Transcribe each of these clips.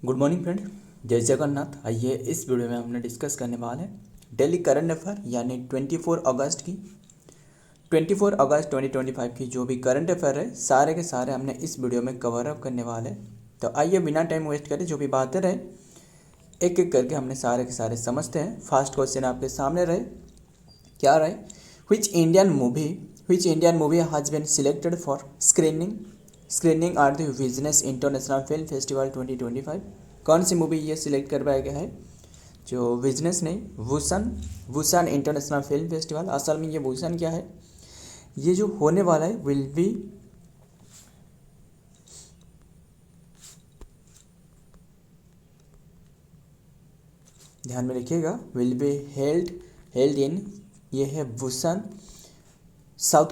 Good morning friend, जय जगन्नाथ। आइए इस वीडियो में हमने डिस्कस करने वाले हैं डेली करंट अफेयर यानी 24 अगस्त 2025 की जो भी करंट अफेयर है सारे के सारे हमने इस वीडियो में कवर अप करने वाले हैं। तो आइए बिना टाइम वेस्ट करें जो भी बातें रहे एक एक करके हमने सारे के सारे समझते हैं। फर्स्ट क्वेश्चन आपके सामने रहे, क्या रहे? Which Indian movie has been selected for screening at the Business International Film Festival 2025? कौन सी मूवी ये सिलेक्ट करवाया गया है? जो बिजनेस नहीं, वुसान इंटरनेशनल फिल्म फेस्टिवल। असल में ये वुसान क्या है? ये जो होने वाला है विल बी ध्यान में रखिएगा, विल बी हेल्ड इन, ये है वुसान साउथ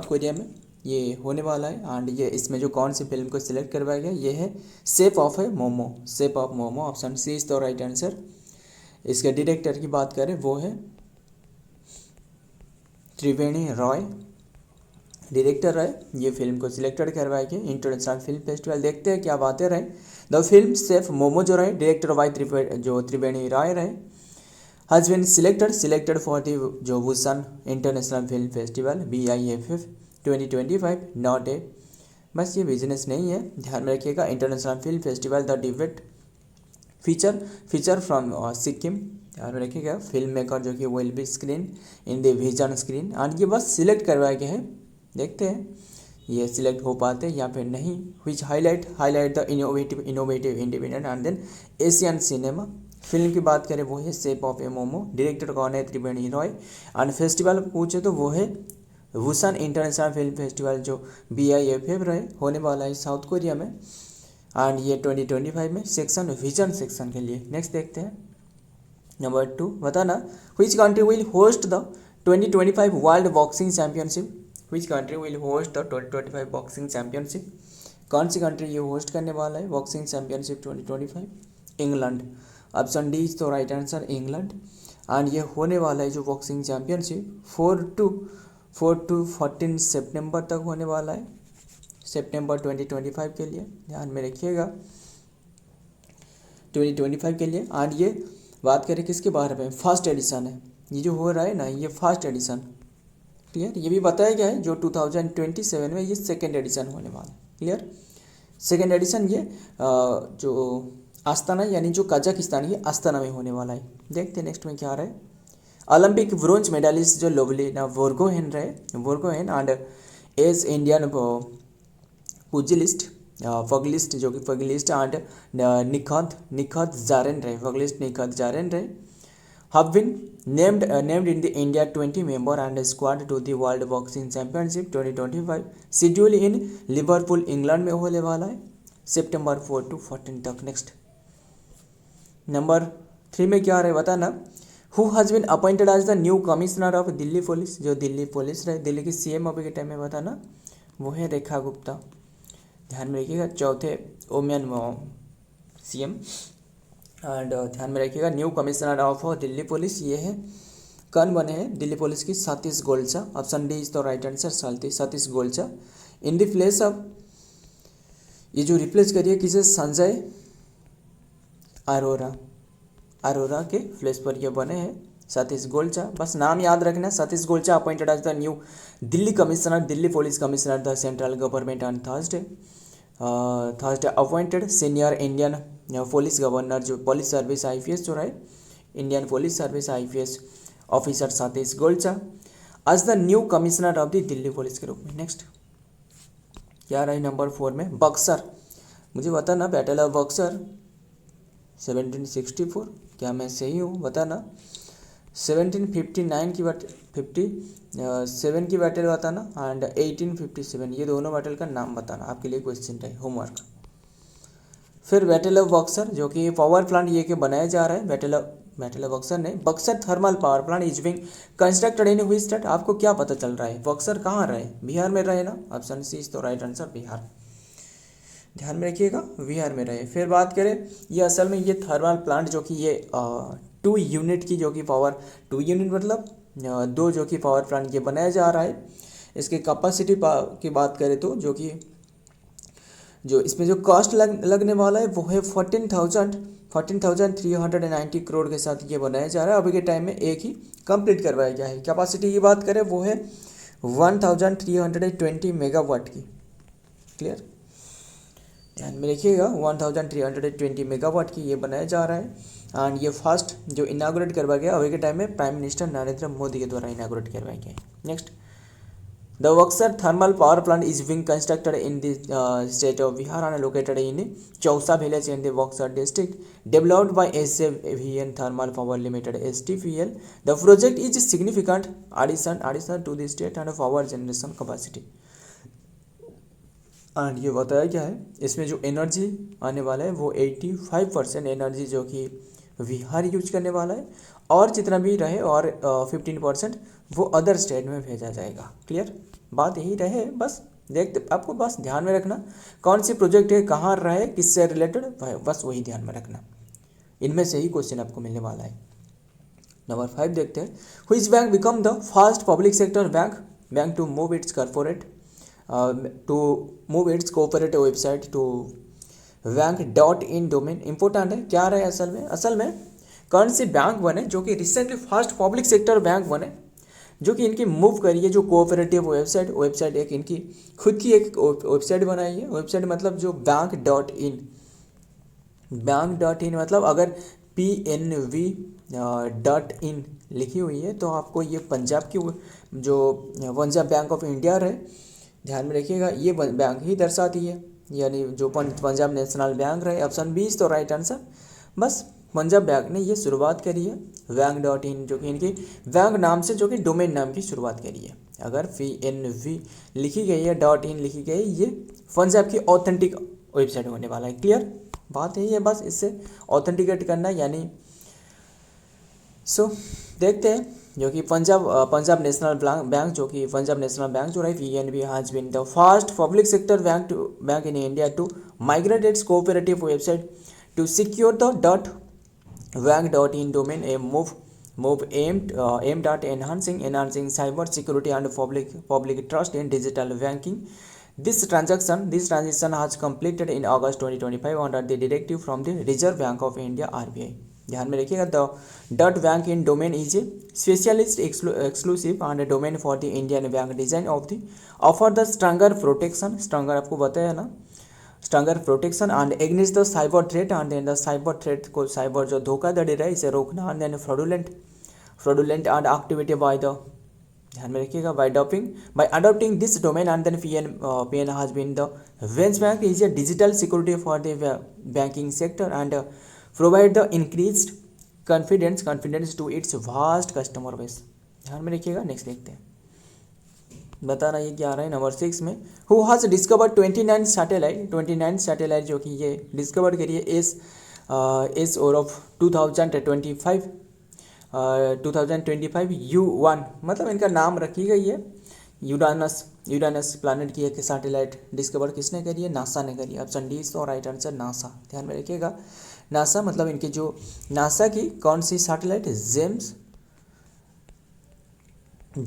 कोरिया में ये होने वाला है। एंड ये इसमें जो कौन सी फिल्म को सिलेक्ट करवाया गया ये है shape of momo. Option C is the right answer. इसके डायरेक्टर की बात करें वो है त्रिवेणी रॉय, डायरेक्टर है। ये फिल्म को सिलेक्टेड करवाया गया इंटरनेशनल फिल्म फेस्टिवल। देखते हैं क्या बातें रहे। द फिल्म शेफ मोमो जो रहे डायरेक्टर वाई त्रिवेणी रॉय रहे has been selected for the जो Busan international film festival BIFF 2025 not a, बस ये बिजनेस नहीं है, ध्यान में रखिएगा। International film festival the debate feature from Sikkim, ध्यान में रखिएगा। फिल्म मेकर जो कि will be screen in the vision screen. And ये बस सिलेक्ट करवाया गया है, देखते हैं ये सिलेक्ट हो पाते हैं या फिर नहीं। Which highlight the innovative independent and then Asian cinema. Film की बात करें वो है shape of a momo, director कौन है? त्रिवेणी रॉय। एंड फेस्टिवल पूछे तो वो है वुसान इंटरनेशनल फिल्म फेस्टिवल जो BIFF रहे होने वाला है साउथ कोरिया में। एंड ये 2025 में विजन सेक्शन के लिए। नेक्स्ट देखते हैं नंबर 2, बताना which country will host the 2025 world boxing championship. Which country will host the 2025 boxing championship. कौन सी कंट्री ये होस्ट करने वाला है boxing championship 2025? England. Option D is तो राइट आंसर, इंग्लैंड। एंड ये होने वाला है जो बॉक्सिंग चैंपियनशिप 4 to 14 सितंबर तक होने वाला है, सितंबर 2025 के लिए, ध्यान में रखिएगा 2025 के लिए। एंड ये बात करें किसके बारे में? फर्स्ट एडिशन है ये जो हो रहा है ना, ये फर्स्ट एडिशन, क्लियर। ये भी बताया गया है जो 2027 में ये सेकेंड एडिशन होने वाला है, क्लियर। सेकेंड एडिशन ये जो आस्ताना यानी जो कजाकिस्तान ये आस्ताना में होने वाला है। देखते हैं नेक्स्ट में क्या रहा है। ओलंपिक ब्रोंज मेडलिस्ट जो लोवलिना बोर्गोहेन एंड एज इंडियन पुजिलिस्ट फगलिस्ट जो कि फगलिस्ट एंड निखत जारेन रहे have been named in the India 20 member and squad to the World Boxing Championship 2025 schedule in Liverpool England में होने वाला है सितंबर 4 to 14 तक। नेक्स्ट नंबर 3 में क्या रहे बताना। Who has been appointed as the new commissioner of Delhi police. जो दिल्ली पुलिस रहे, दिल्ली की CM अभी के टाइम में बताना वो है रेखा गुप्ता, ध्यान में रखिएगा, चौथे वोमेन CM। एंड ध्यान में रखिएगा new commissioner of Delhi police ये है, कौन बने हैं दिल्ली पुलिस की? Satish Golcha. Option D is the right answer, Satish Golcha. In the place of, ये जो रिप्लेस करिए किसे? संजय अरोरा के प्लेस पर ये बने हैं सतीश गोलचा। बस नाम याद रखना, Satish Golcha appointed as the new Delhi police commissioner the central government on Thursday appointed senior Indian police governor जो पुलिस सर्विस IPS जो रहे Indian police service IPS officer Satish Golcha as the new commissioner of the Delhi police के रूप में। Next क्या रहे number 4 में? बक्सर। मुझे बताना बैटल ऑफ बक्सर 1764, क्या मैं सही हूँ बताना। 1759 की 57 की बैटल बताना एंड 1857, ये दोनों बैटल का नाम बताना, आपके लिए क्वेश्चन है होमवर्क। फिर बैटल ऑफ बक्सर जो कि पावर प्लांट ये के बनाया जा रहा है, बैटल ऑफ बक्सर नहीं, Buxar thermal power plant is being constructed in which state. आपको क्या पता चल रहा है बक्सर कहाँ रहे? बिहार में रहे ना, ऑप्शन सी इज तो राइट आंसर, बिहार, ध्यान में रखिएगा बिहार में रहे। फिर बात करें ये असल में ये थर्मल प्लांट जो कि ये 2 यूनिट की जो कि पावर 2 यूनिट मतलब 2 जो कि पावर प्लांट ये बनाया जा रहा है। इसकी कैपेसिटी की बात करें तो जो कि जो इसमें जो कॉस्ट लगने वाला है वो है 14,390 करोड़ के साथ ये बनाया जा रहा है। अभी के टाइम में एक ही कंप्लीट करवाया गया है। कैपेसिटी की बात करें वो है 1320 मेगावाट की। क्लियर, ध्यान में रखिएगा 1320 मेगावाट की ये बनाया जा रहा है। एंड ये फर्स्ट जो इनाग्रेट करवाया गया अभी के टाइम में प्राइम मिनिस्टर नरेंद्र मोदी के द्वारा इनाग्रेट करवाया गया है। Next, the Buxar thermal power plant is being constructed in the state of Bihar and located in Chausa village in the Buxar district, developed by SJVN Thermal Power Limited (STPL). The project is significant addition to the state and power generation capacity. And ये बताया क्या है, इसमें जो energy आने वाला है वो 85% एनर्जी जो कि बिहार यूज करने वाला है, और जितना भी रहे और 15% वो अदर स्टेट में भेजा जाएगा। क्लियर, बात यही रहे, बस देखते आपको बस ध्यान में रखना कौन सी प्रोजेक्ट है, कहाँ रहे, किससे रिलेटेड, बस वही ध्यान में रखना। इनमें से ही क्वेश्चन आपको मिलने वाला है। नंबर 5 देखते हैं, which bank become the first public sector bank to move its cooperative website to बैंक.in डोमेन। इंपॉर्टेंट है, क्या रहे असल में कौन सी बैंक बने जो कि recently first public sector bank बने जो कि इनकी मूव करी है, जो कोऑपरेटिव वेबसाइट एक इनकी खुद की एक वेबसाइट बनाई है। वेबसाइट मतलब जो बैंक.in मतलब अगर PNV.in लिखी हुई है तो आपको ये पंजाब की जो पंजाब बैंक ऑफ इंडिया रहे, ध्यान में रखिएगा, ये बैंक ही दर्शाती है, यानी जो पंजाब नेशनल बैंक रहे। ऑप्शन 20 तो राइट आंसर। बस पंजाब बैंक ने ये शुरुआत करी है बैंक.in, जो कि इनकी बैंक नाम से, जो कि डोमेन नाम की शुरुआत करी है। अगर PNV लिखी गई है, .in लिखी गई, ये पंजाब की ऑथेंटिक वेबसाइट होने वाला है। क्लियर, बात यही है, बस इससे ऑथेंटिकेट करना, यानी देखते हैं जो कि पंजाब नेशनल बैंक जो रही PNB has been the first public sector bank in India to migrate its cooperative website to secure the .bank.in domain, a move aimed at enhancing cyber security and public trust in digital banking. This transition has completed in August 2025 under the directive from the Reserve Bank of India (RBI). ध्यान में रखिएगा, the .bank.in domain is a specialist exclusive and a domain for the Indian bank design offer the stronger आपको बताया ना, stronger protection and against the cyber threat, and then the cyber threat को, cyber जो धोखाधड़ी रहे इसे रोकना, and then fraudulent and activity by the, ध्यान में रखिएगा, by adopting this domain, and then PN has been the benchmark is a digital security for the banking sector and provide the increased confidence to its vast customer base. ध्यान में रखिएगा। Next देखते हैं, बताना ये क्या आ रहा है। नंबर 6 में, हु हैज डिस्कवर 29 सैटेलाइट जो कि ये डिस्कवर करिए एस ऑफ 2025 U1, मतलब इनका नाम रखी गई है यूरानस प्लैनेट की एक सैटेलाइट डिस्कवर किसने करी है, नासा ने करी है। ऑप्शन डी तो राइट आंसर नासा। ध्यान में रखिएगा, नासा मतलब इनकी जो नासा की कौन सी satellite,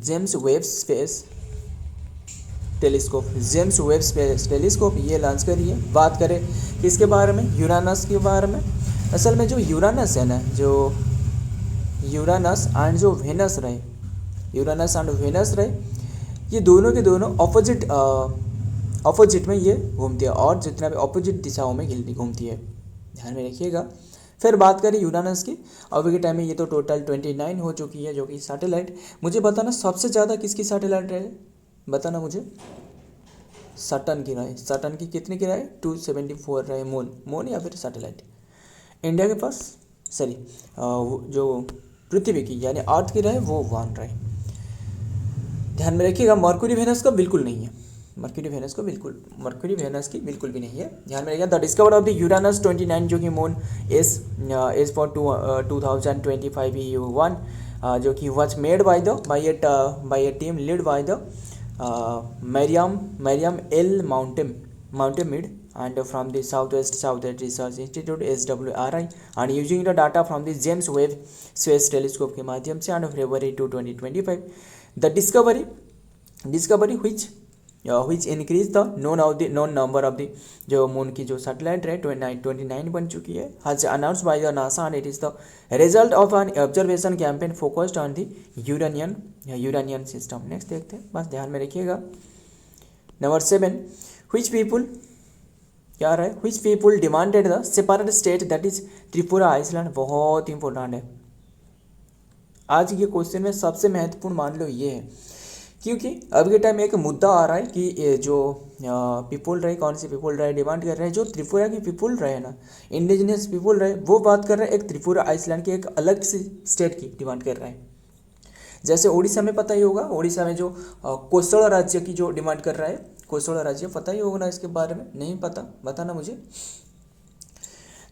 James Webb space telescope ये लॉन्च करी है। बात करें किसके बारे में, यूरानस के बारे में। असल में जो यूरानस है ना, जो यूरानस एंड जो वेनस रहे, ये दोनों के दोनों ऑपोजिट में ये घूमती है, और जितना भी ऑपोजिट दिशाओं में घूमती है। ध्यान में रखिएगा। फिर बात करें यूरानस की, अभी के टाइम में ये तो टोटल 29 हो चुकी है जो कि सैटेलाइट। मुझे बताना सबसे ज़्यादा किसकी सैटेलाइट रहे, बताना मुझे। सटन की कितनी की रहे, 274 रहे मून या फिर सैटेलाइट। इंडिया के पास जो पृथ्वी की यानी अर्थ की रहे वो 1 रहे। ध्यान में रखिएगा, मरकुरी वेनस का बिल्कुल नहीं है, मरकुरी वेनस की बिल्कुल भी नहीं है। ध्यान में रखिएगा। The discover of the Uranus 29 जो कि मून इज फॉर 2025 EU1 जो कि was made by A team lead by the Mariam L. Mountemid and from the Southwest Research Institute SWRI and using the data from the James Webb Space Telescope के माध्यम से and February 2025 the discovery which increase the known number of the जो moon की जो satellite है 29 बन चुकी है, has announced by the NASA and it is the result of an observation campaign focused on the Uranian system. Next देखते हैं, बस ध्यान में रखिएगा। नंबर 7, which people क्या रहा है, which people demanded the separate state that is Tripura island. बहुत इंपॉर्टेंट है, आज के क्वेश्चन में सबसे महत्वपूर्ण मान लो ये है, क्योंकि अभी के टाइम में एक मुद्दा आ रहा है कि ये जो पीपुल रहे, कौन से पीपुल रहे डिमांड कर रहे हैं, जो त्रिपुरा की पीपुल रहे ना, इंडिजिनियस पीपुल रहे, वो बात कर रहे हैं एक त्रिपुरा आइसलैंड की एक अलग सी स्टेट की डिमांड कर रहे हैं। जैसे उड़ीसा में पता ही होगा, उड़ीसा में जो कोसल राज्य की जो डिमांड कर रहा है, कोसल राज्य पता ही होगा ना, इसके बारे में नहीं पता बताना मुझे,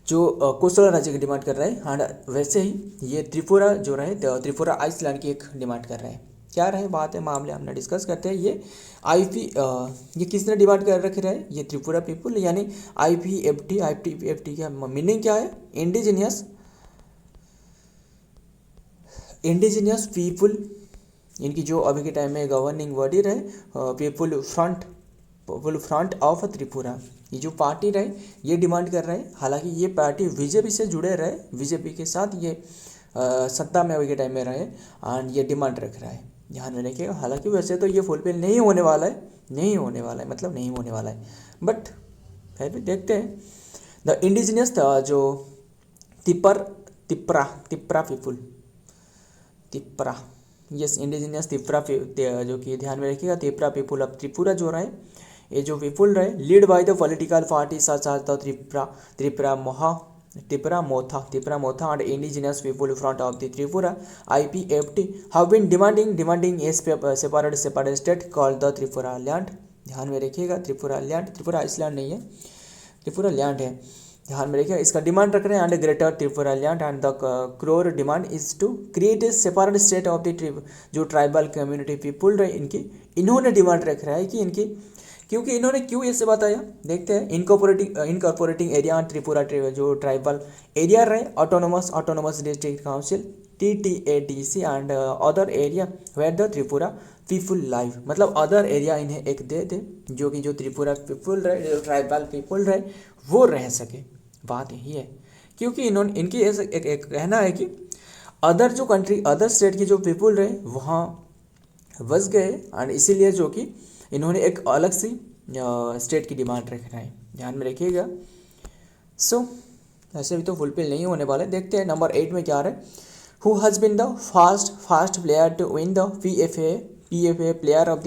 जो कोसल राज्य की डिमांड कर रहा है। हाँ, वैसे ही ये त्रिपुरा जो रहे, त्रिपुरा आइसलैंड की एक डिमांड कर रहे हैं। क्या रहे बात है, मामले हमने डिस्कस करते हैं। ये ये किसने डिमांड कर रखे रहे, ये त्रिपुरा पीपुल, यानी IPFT का मीनिंग क्या है, इंडिजिनियस पीपुल। इनकी जो अभी के टाइम में गवर्निंग बॉडी रहे, पीपुल फ्रंट ऑफ त्रिपुरा, ये जो पार्टी रहे ये डिमांड कर रहे हैं। हालांकि ये पार्टी बीजेपी से जुड़े रहे, बीजेपी के साथ ये सत्ता में अभी के टाइम में रहे एंड ये डिमांड रख रहा है, ध्यान में रखिएगा। हालांकि वैसे तो ये फुलफिल नहीं होने वाला है, मतलब नहीं होने वाला है, बट फिर भी देखते हैं। द इंडिजिनियस जो Tipra people, yes, indigenous Tipra, जो कि ध्यान में रखिएगा, तिप्रा पीपुल ऑफ त्रिपुरा जो रहे, ये जो पीपुल रहे lead by the political party such as the Tripura Motha and indigenous people front of the Tripura IPFT have been demanding a separate state called the Tripura land. ध्यान में रखिएगा, त्रिपुरा लैंड, त्रिपुरा आइसलैंड नहीं है, त्रिपुरा लैंड है, ध्यान में रखिएगा। इसका डिमांड रख रहे हैं and greater Tripura land and the core demand is to create a separate state of the जो ट्राइबल कम्युनिटी पीपुल रहे, इन्होंने डिमांड रख रहा है कि इनकी, क्योंकि इन्होंने क्यों ऐसे बताया, देखते हैं। इनकॉर्पोरेटिंग एरिया एंड त्रिपुरा जो ट्राइबल एरिया रहे, autonomous district council TTADC and other area where the Tripura people live, मतलब अदर एरिया इन्हें एक दे दे जो कि जो त्रिपुरा पीपुल रहे, जो ट्राइबल पीपुल रहे वो रह सके। बात यही है, क्योंकि इनकी ऐसा एक कहना है कि अदर जो कंट्री, अदर स्टेट के जो पीपुल रहे वहाँ बस गए एंड इसीलिए जो कि इन्होंने एक अलग सी स्टेट की डिमांड रख रहे हैं, ध्यान में रखिएगा। सो ऐसे भी तो फुलफिल नहीं होने वाले। देखते हैं नंबर 8 में क्या रहे, who has bin the fast player to win the PFA player of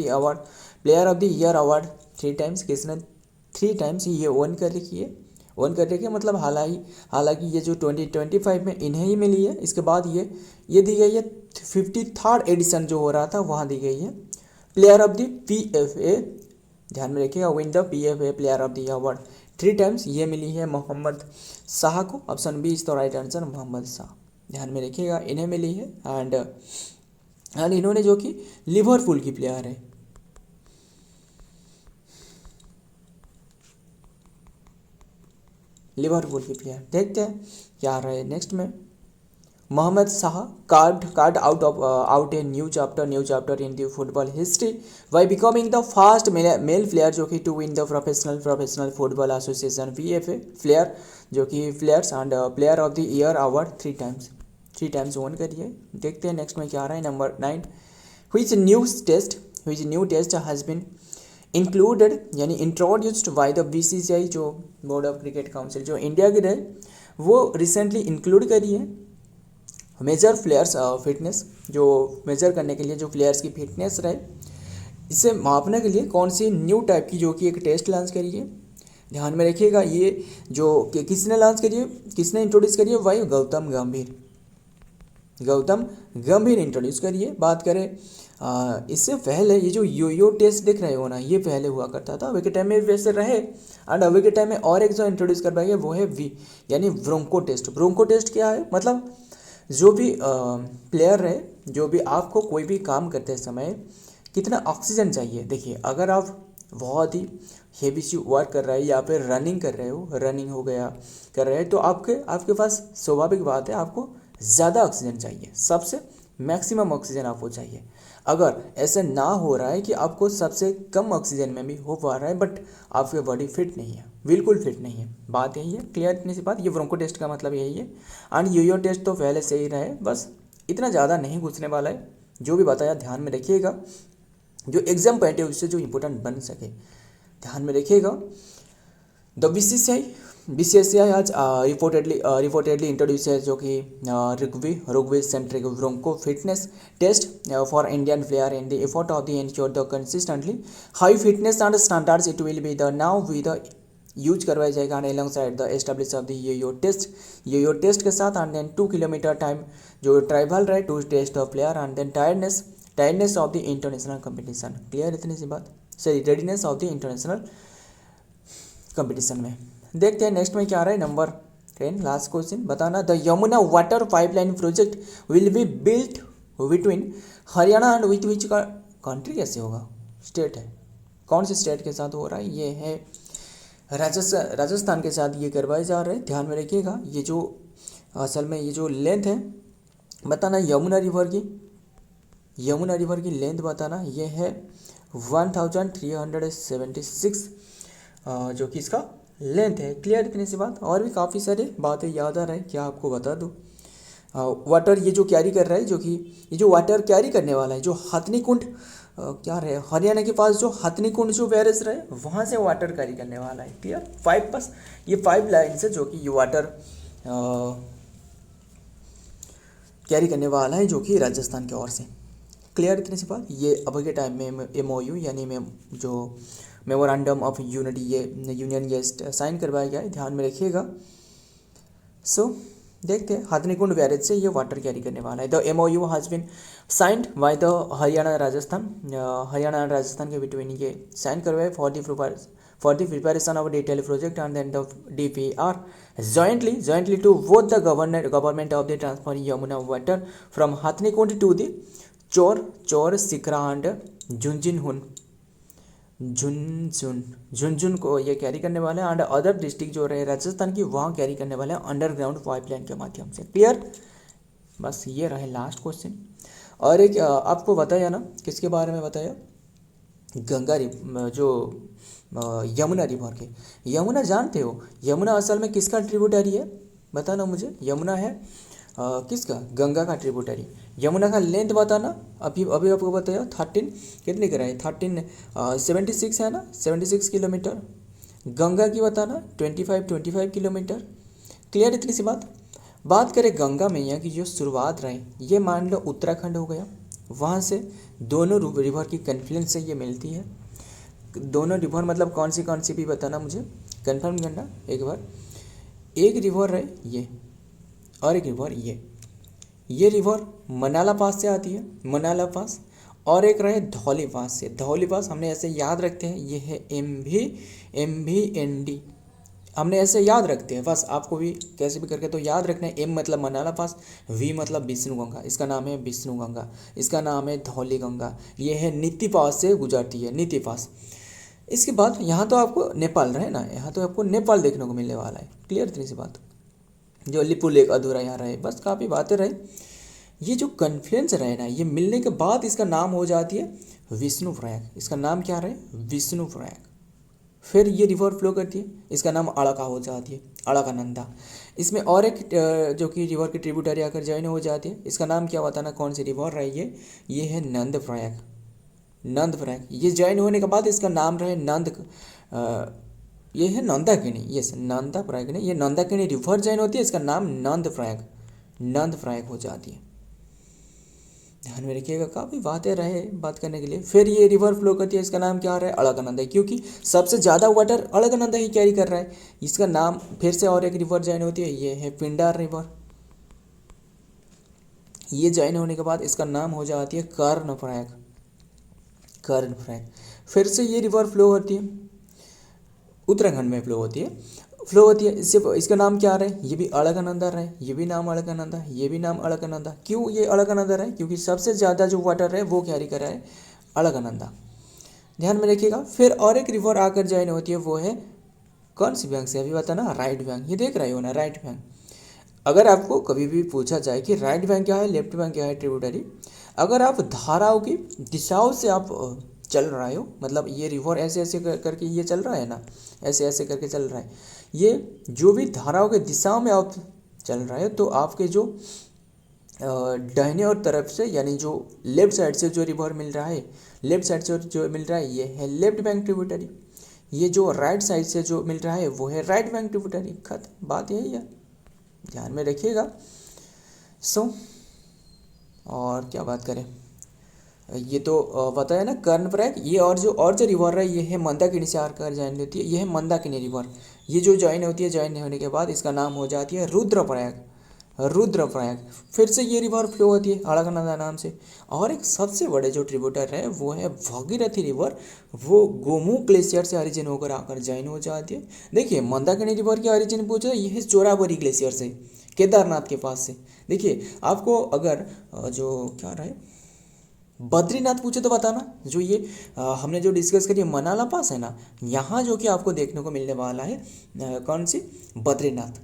the year award 3 times. किसने 3 टाइम्स ये वन कर रखी है, मतलब हालांकि ये जो 2025 में इन्हें ही मिली है, इसके बाद ये दी गई है 53rd एडिशन जो हो रहा था वहाँ दी गई है प्लेयर ऑफ द PFA, ध्यान में रखिएगा, win the PFA player of the award 3 times ये मिली है मोहम्मद शाह को। Option B is the right answer, Mohammad Shah, ध्यान में रखिएगा, इन्हें मिली है। एंड इन्होंने जो कि लिवरपूल की प्लेयर है, लिवरपूल की प्लेयर। देखते हैं क्या रहे नेक्स्ट में। Mohammad Shah carved out a new chapter in the football history by becoming the first male player जो कि to win the professional football association PFA player जो कि players and player of the year award 3 times one करिए। देखते हैं next में क्या रहा है। Number 9, which new test has been included यानी इंट्रोड्यूस्ड बाय द BCCI जो बोर्ड ऑफ क्रिकेट काउंसिल जो इंडिया की रहे वो रिसेंटली इंक्लूड करी है मेजर प्लेयर्स फिटनेस, जो मेजर करने के लिए जो प्लेयर्स की फिटनेस रहे इसे मापने के लिए कौन सी न्यू टाइप की जो कि एक टेस्ट लॉन्च करी है, ध्यान में रखिएगा। ये जो किसने लॉन्च करी है, किसने इंट्रोड्यूस करी है, भाई गौतम गंभीर इंट्रोड्यूस करिए। बात करें इससे पहले ये जो यो टेस्ट देख रहे हो ना, ये पहले हुआ करता था, अभी के टाइम में वैसे रहे एंड अभी के टाइम में और एक जो इंट्रोड्यूस करवाएंगे वो है यानी ब्रोंको टेस्ट क्या है, मतलब जो भी प्लेयर है, जो भी आपको कोई भी काम करते समय कितना ऑक्सीजन चाहिए। देखिए अगर आप बहुत ही हेवी सी वर्क कर रहे हैं या फिर रनिंग कर रहे हैं तो आपके पास स्वाभाविक बात है आपको ज़्यादा ऑक्सीजन चाहिए, सबसे मैक्सिमम ऑक्सीजन आपको चाहिए। अगर ऐसा ना हो रहा है कि आपको सबसे कम ऑक्सीजन में भी हो पा रहा है बट आपकी बॉडी फिट नहीं है, बिल्कुल फिट नहीं है, बात यही है। क्लियर इतनी सी बात। ये ब्रोंको टेस्ट का मतलब यही है। एंड योयो टेस्ट तो पहले से ही रहे, बस इतना ज़्यादा नहीं घुसने वाला है। जो भी बताया ध्यान में रखिएगा, जो एग्जाम पॉइंट है उससे जो इंपॉर्टेंट बन सके ध्यान में रखिएगा। द बीसीसीआई आज रिपोर्टेडली इंट्रोड्यूस है जो कि rugby centric bronco fitness test for Indian player in the effort of the ensure the consistently high fitness and standards it will be the now with the use करवाया जाएगा alongside the establish of the yoyo test के साथ। And then 2 kilometre time जो trial रहे to test of player and then tiredness of the international competition. Clear इतनी सी बात, sorry readiness of the international competition में। देखते हैं next में क्या आ रहा है। नंबर 10 लास्ट क्वेश्चन बताना। The Yamuna water pipeline project will be built between Haryana and with which का कंट्री, कैसे होगा, स्टेट है, कौन से स्टेट के साथ हो रहा है, ये है राजस्थान के साथ ये करवाए जा रहे हैं। ध्यान में रखिएगा। ये जो असल में ये जो लेंथ है बताना यमुना रिवर की लेंथ बताना, ये है 1376 जो कि इसका लेंथ है। क्लियर इतनी सी बात। और भी काफ़ी सारे बातें याद आ रहा है, क्या आपको बता दूँ। वाटर ये जो कैरी कर रहा है, जो कि ये जो वाटर कैरी करने वाला है, जो हथनी कुंड क्या रहे हरियाणा के पास जो हथनी कुंड जो बैरेज रहे वहाँ से वाटर कैरी करने वाला है। क्लियर 5 बस ये 5 लाइन से जो कि ये वाटर कैरी करने वाला है जो कि राजस्थान की ओर से। क्लियर इतनी सी बात। ये अब के टाइम में MOU यानी में जो मेमोरेंडम ऑफ यूनिटी ये यूनियन ये साइन करवाया गया है, ध्यान में रखिएगा। सो देखते हैं हथनीकुंड बैरेज से ये वाटर कैरी करने वाला है। The MOU has been signed by the Haryana and Rajasthan के बिटवीन ये साइन करवाए for the preparation of detail project and then the DPR jointly to both the government of the transfer Yamuna water from Hathnikund to the चोर सिकरा and Jhunjhun को ये carry करने वाले हैं एंड अदर डिस्ट्रिक्ट जो रहे राजस्थान की वहाँ कैरी करने वाले हैं अंडरग्राउंड पाइपलाइन के माध्यम से। क्लियर, बस ये रहे लास्ट क्वेश्चन। और एक आपको बताया ना, किसके बारे में बताया, जो यमुना रिवर के। यमुना जानते हो, यमुना असल में किसका ट्रिब्यूटरी है बताना मुझे। यमुना है किसका, गंगा का ट्रिब्यूटरी। यमुना का लेंथ बताना, अभी आपको बताया 13 कितने का है, 76 है ना, 76 किलोमीटर। गंगा की बताना 25 किलोमीटर। क्लियर इतनी सी बात करें गंगा मैया की जो शुरुआत रहे, ये मान लो उत्तराखंड हो गया, वहाँ से दोनों रिवर की कन्फ्लुएंस से ये मिलती है। दोनों रिवर मतलब कौन सी भी बताना मुझे, कंफर्म करना एक बार। एक रिवर है ये और एक रिवर ये रिवर मनाला पास से आती है, मनाला पास, और एक रहे धौली पास से। धौली पास हमने ऐसे याद रखते हैं, ये है MVND, हमने ऐसे याद रखते हैं बस। आपको भी कैसे भी करके तो याद रखना है। M मतलब मनाला पास, V मतलब विष्णु गंगा, इसका नाम है विष्णु गंगा, इसका नाम है धौली गंगा। ये है नीति पास से गुजरती है, नीति पास। इसके बाद यहाँ तो आपको नेपाल रहे ना, यहाँ तो आपको नेपाल देखने को मिलने वाला है। क्लियर इतनी सी बात। जो लिपू लेक अधूरा यहाँ रहे, बस काफ़ी बातें रहे। ये जो कन्फ्लुएंस रहे ना, ये मिलने के बाद इसका नाम हो जाती है विष्णु प्रयाग। इसका नाम क्या रहे, विष्णु प्रयाग। फिर ये रिवर फ्लो करती है, इसका नाम अलका हो जाती है, अलकानंदा। इसमें और एक जो कि रिवर की ट्रिब्यूटरी आकर ज्वाइन हो जाती है, इसका नाम क्या बताना, कौन सी रिवर रही है, ये है नंद प्रयाग। ये ज्वाइन होने के बाद इसका नाम रहे ये है नंदाकिनी, यस नंदा प्रयाग नहीं, ये नंदाकिनी रिवर ज्वाइन होती है, इसका नाम नंद प्रयाग हो जाती है। ध्यान में रखिएगा, काफ़ी बातें रहे बात करने के लिए। फिर ये रिवर फ्लो करती है, इसका नाम क्या रहा है, अलकनंदा, क्योंकि सबसे ज़्यादा वाटर अलकनंदा ही कैरी कर रहा है। इसका नाम फिर से और एक रिवर ज्वाइन होती है, ये है पिंडार रिवर। ये ज्वाइन होने के बाद इसका नाम हो जाती है कर्णप्रयाग। फिर से ये रिवर फ्लो होती है, उत्तराखंड में फ्लो होती है। इसका नाम क्या रहे, ये भी अलकनंदा रहे, ये भी नाम अलकनंदा। क्यों ये अलकनंदा रहे, क्योंकि सबसे ज़्यादा जो वाटर है वो कैरी कर रहा है अलकनंदा। ध्यान में रखिएगा। फिर और एक रिवर आकर ज्वाइन होती है, वो है कौन सी बैंक से, अभी बताना, राइट बैंक। ये देख रहे हो ना, राइट बैंक। अगर आपको कभी भी पूछा जाए कि राइट बैंक क्या है, लेफ्ट बैंक क्या है ट्रिब्यूटरी, अगर आप धाराओं की दिशाओं से आप चल रहे हो, मतलब ये रिवर ऐसे ऐसे करके ये चल रहा है ना, ऐसे ऐसे करके चल रहा है, ये जो भी धाराओं के दिशाओं में आप चल रहे हो, तो आपके जो दाहिने और तरफ से, यानी जो लेफ्ट साइड से जो रिवर मिल रहा है, लेफ्ट साइड से जो मिल रहा है ये है लेफ्ट बैंक ट्रिब्यूटरी, ये जो राइट साइड से जो मिल रहा है वो है राइट बैंक ट्रिब्यूटरी। खत्म, बात यही है, ध्यान में रखिएगा। सो और क्या बात करें, ये तो बताया ना कर्णप्रयाग, ये और जो रिवर है ये है मंदाकिनी से आकर ज्वाइन होती है, ये है मंदाकिनी रिवर। ये जो ज्वाइन होती है, ज्वाइन होने के बाद इसका नाम हो जाती है रुद्रप्रयाग, रुद्रप्रयाग। फिर से ये रिवर फ्लो होती है अलकनंदा नाम से। और एक सबसे बड़े जो ट्रिब्यूटर है वो है भागीरथी रिवर, वो गोमुख ग्लेशियर से ओरिजिन होकर आकर ज्वाइन हो जाती है। देखिए मंदाकिनी रिवर की ओरिजिन पूछे, ये है चोराबरी ग्लेशियर से, केदारनाथ के पास से। देखिए आपको अगर जो क्या रहा है बद्रीनाथ पूछे तो बताना, जो ये हमने जो डिस्कस करी मनाला पास है ना, यहाँ जो कि आपको देखने को मिलने वाला है कौन सी, बद्रीनाथ।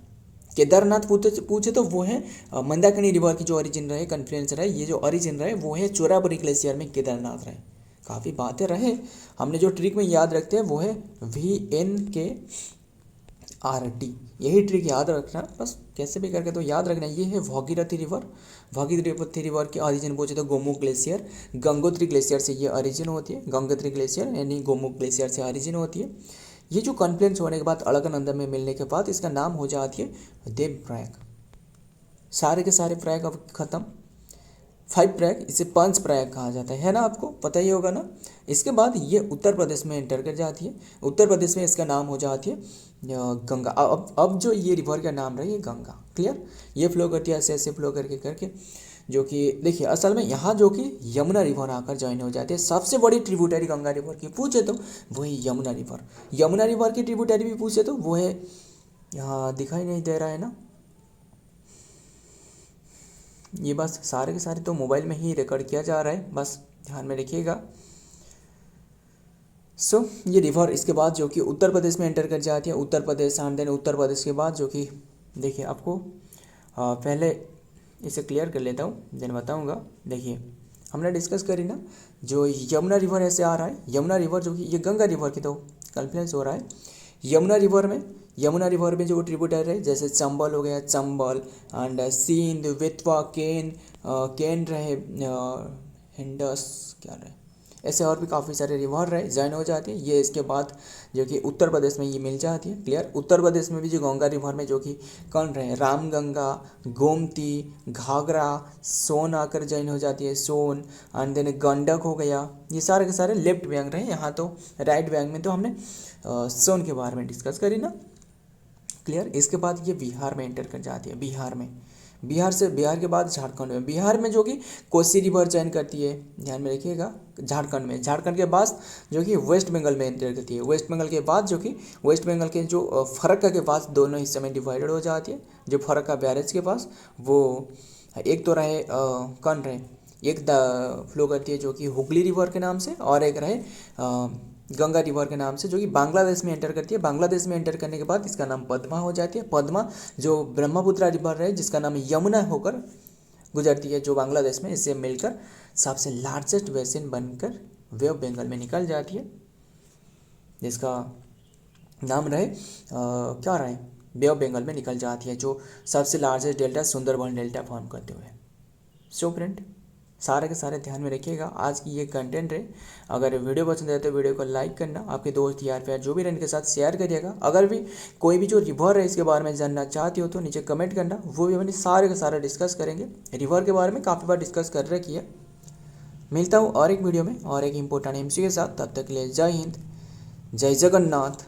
केदारनाथ पूछे तो वो है मंदाकिनी रिवर की जो ओरिजिन रहे, कन्फ्लुएंस रहे, ये जो ओरिजिन रहे वो है चोराबरी ग्लेशियर में केदारनाथ रहे। काफ़ी बातें रहे, हमने जो ट्रिक में याद रखते हैं वो है VNKRT, यही ट्रिक याद रखना, बस कैसे भी करके तो याद रखना। ये है भागीरथी रिवर, भागीरथी रिवर की ओरिजिन पूछे तो गोमुख ग्लेशियर, गंगोत्री ग्लेशियर से ये ओरिजिन होती है, गंगोत्री ग्लेशियर यानी गोमुख ग्लेशियर से ओरिजिन होती है। ये जो कॉन्फ्लुएंस होने के बाद अलकनंदा में मिलने के बाद इसका नाम हो जाती है देवप्रयाग। सारे के सारे प्रयाग अब खत्म, 5 प्रयाग, इसे पंच प्रयाग कहा जाता है ना, आपको पता ही होगा ना। इसके बाद ये उत्तर प्रदेश में एंटर कर जाती है, उत्तर प्रदेश में इसका नाम हो जाती है गंगा। अब जो ये रिवर का नाम रहा है ये गंगा, क्लियर। ये फ्लो करती है ऐसे ऐसे फ्लो करके जो कि देखिए असल में यहाँ जो कि यमुना रिवर आकर ज्वाइन हो जाती है। सबसे बड़ी ट्रिब्यूटरी गंगा रिवर की पूछे तो वही यमुना रिवर, यमुना रिवर की ट्रिब्यूटरी भी पूछे तो वो है, यहाँ दिखाई नहीं दे रहा है ना, ये बस सारे के सारे तो मोबाइल में ही रिकॉर्ड किया जा रहा है, बस ध्यान में रखिएगा। सो ये रिवर इसके बाद जो कि उत्तर प्रदेश में एंटर कर जाती है, उत्तर प्रदेश एंड देन उत्तर प्रदेश के बाद जो कि देखिए आपको पहले इसे क्लियर कर लेता हूँ देन बताऊँगा। देखिए हमने डिस्कस करी ना, जो यमुना रिवर ऐसे आ रहा है, यमुना रिवर जो कि ये गंगा रिवर की तो कन्फ्लुएंस हो रहा है। यमुना रिवर में जो ट्रिब्यूटर है जैसे चंबल हो गया, चंबल एंड सिंध, बेतवा, केन रहे, हिंडस क्या रहे, ऐसे और भी काफ़ी सारे रिवर रहे ज्वाइन हो जाते हैं। ये इसके बाद जो कि उत्तर प्रदेश में ये मिल जाती है, क्लियर। उत्तर प्रदेश में भी जो गंगा रिवर में जो कि कौन रहे, रामगंगा, गोमती, घाघरा, सोन आकर ज्वाइन हो जाती है, सोन एंड देन गंडक हो गया। ये सारे के सारे लेफ्ट बैंक रहे। यहाँ तो राइट बैंक में तो हमने सोन के बारे में डिस्कस करी ना, क्लियर। इसके बाद ये बिहार में एंटर कर जाती है, बिहार के बाद झारखंड में, बिहार में जो कि कोसी रिवर ज्वाइन करती है, ध्यान में रखिएगा। झारखंड के बाद जो कि वेस्ट बंगाल में एंटर करती है, वेस्ट बंगाल के बाद जो कि वेस्ट बंगाल के जो फरक्का के पास दोनों हिस्से में डिवाइडेड हो जाती है। जो फरक्का बैरेज के पास वो एक तो रहे कौन रहे, एक फ्लो करती है जो कि हुगली रिवर के नाम से, और एक रहे गंगा रिवर के नाम से जो कि बांग्लादेश में एंटर करती है। बांग्लादेश में एंटर करने के बाद इसका नाम पद्मा हो जाती है। पद्मा जो ब्रह्मपुत्र रिवर है जिसका नाम यमुना होकर गुजरती है जो बांग्लादेश में, इससे मिलकर सबसे लार्जेस्ट बेसिन बनकर वे ऑफ बंगाल में निकल जाती है, जिसका नाम रहे क्या रहे, बे ऑफ बंगाल में निकल जाती है, जो सबसे largest delta Sundarban delta form करते हुए। सो फ्रेंड सारे के सारे ध्यान में रखिएगा, आज की ये कंटेंट है। अगर वीडियो पसंद है तो वीडियो को लाइक करना, आपके दोस्त यार प्यार जो भी रहने के साथ शेयर करिएगा। अगर भी कोई भी जो रिवर है इसके बारे में जानना चाहती हो तो नीचे कमेंट करना, वो भी अपने सारे का सारा डिस्कस करेंगे। रिवर के बारे में काफ़ी बार डिस्कस कर रखी है। मिलता हूँ और एक वीडियो में और एक इम्पोर्टेंट एमसी के साथ, तब तक के लिए जय हिंद, जय जगन्नाथ।